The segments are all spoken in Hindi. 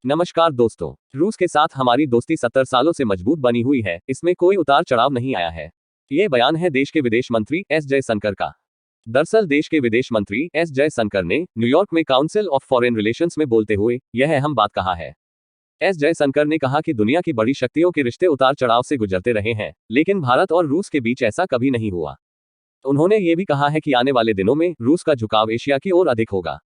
नमस्कार दोस्तों। रूस के साथ हमारी दोस्ती 70 सालों से मजबूत बनी हुई है, इसमें कोई उतार चढ़ाव नहीं आया है। ये बयान है देश के विदेश मंत्री एस जयशंकर का। दरअसल देश के विदेश मंत्री एस जयशंकर ने न्यूयॉर्क में काउंसिल ऑफ फॉरेन रिलेशंस में बोलते हुए यह अहम बात कहा है। एस जयशंकर ने कहा कि दुनिया की बड़ी शक्तियों के रिश्ते उतार चढ़ाव से गुजरते रहे हैं, लेकिन भारत और रूस के बीच ऐसा कभी नहीं हुआ। उन्होंने ये भी कहा है कि आने वाले दिनों में रूस का झुकाव एशिया की ओर अधिक होगा।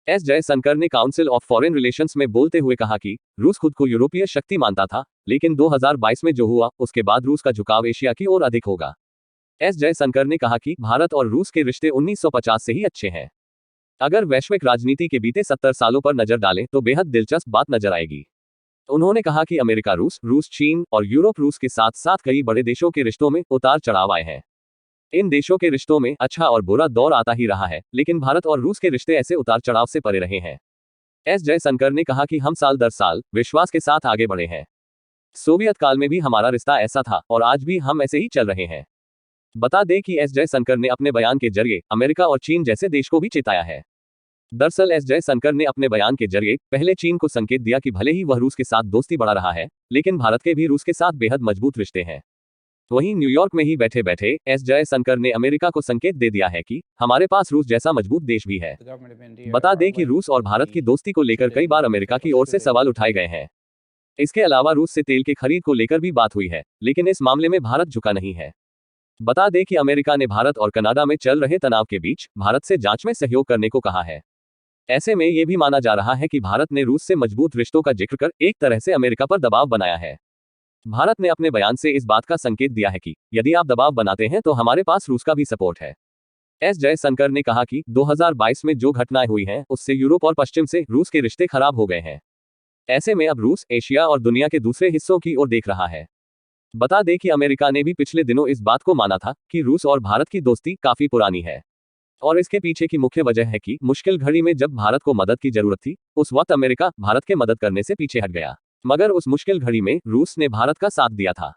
एस जयशंकर ने काउंसिल ऑफ फॉरेन रिलेशंस में बोलते हुए कहा कि रूस खुद को यूरोपीय शक्ति मानता था, लेकिन 2022 में जो हुआ उसके बाद रूस का झुकाव एशिया की ओर अधिक होगा। एस जयशंकर ने कहा कि भारत और रूस के रिश्ते 1950 से ही अच्छे हैं। अगर वैश्विक राजनीति के बीते 70 सालों पर नजर डालें तो बेहद दिलचस्प बात नजर आएगी। उन्होंने कहा कि अमेरिका रूस चीन और यूरोप रूस के साथ साथ कई बड़े देशों के रिश्तों में उतार चढ़ाव आए हैं। इन देशों के रिश्तों में अच्छा और बुरा दौर आता ही रहा है, लेकिन भारत और रूस के रिश्ते ऐसे उतार चढ़ाव से परे रहे हैं। एस जयशंकर ने कहा कि हम साल दर साल विश्वास के साथ आगे बढ़े हैं। सोवियत काल में भी हमारा रिश्ता ऐसा था और आज भी हम ऐसे ही चल रहे हैं। बता दें कि एस जयशंकर ने अपने बयान के जरिए अमेरिका और चीन जैसे देश को भी चेताया है। दरअसल एस जयशंकर ने अपने बयान के जरिए पहले चीन को संकेत दिया कि भले ही वह रूस के साथ दोस्ती बढ़ा रहा है, लेकिन भारत के भी रूस के साथ बेहद मजबूत रिश्ते हैं। वहीं न्यूयॉर्क में ही बैठे बैठे एस जयशंकर ने अमेरिका को संकेत दे दिया है कि हमारे पास रूस जैसा मजबूत देश भी है। बता दें कि रूस और भारत की दोस्ती को लेकर कई बार अमेरिका की ओर से सवाल उठाए गए हैं। इसके अलावा रूस से तेल के खरीद को लेकर भी बात हुई है, लेकिन इस मामले में भारत झुका नहीं है। बता दें कि अमेरिका ने भारत और कनाडा में चल रहे तनाव के बीच भारत से जांच में सहयोग करने को कहा है। ऐसे में यह भी माना जा रहा है कि भारत ने रूस से मजबूत रिश्तों का जिक्र कर एक तरह से अमेरिका पर दबाव बनाया है। भारत ने अपने बयान से इस बात का संकेत दिया है कि यदि आप दबाव बनाते हैं तो हमारे पास रूस का भी सपोर्ट है। एस जयशंकर ने कहा कि 2022 में जो घटनाएं हुई हैं उससे यूरोप और पश्चिम से रूस के रिश्ते खराब हो गए हैं। ऐसे में अब रूस एशिया और दुनिया के दूसरे हिस्सों की ओर देख रहा है। बता दें कि अमेरिका ने भी पिछले दिनों इस बात को माना था कि रूस और भारत की दोस्ती काफी पुरानी है, और इसके पीछे की मुख्य वजह है कि मुश्किल घड़ी में जब भारत को मदद की जरूरत थी, उस वक्त अमेरिका भारत के मदद करने से पीछे हट गया, मगर उस मुश्किल घड़ी में रूस ने भारत का साथ दिया था।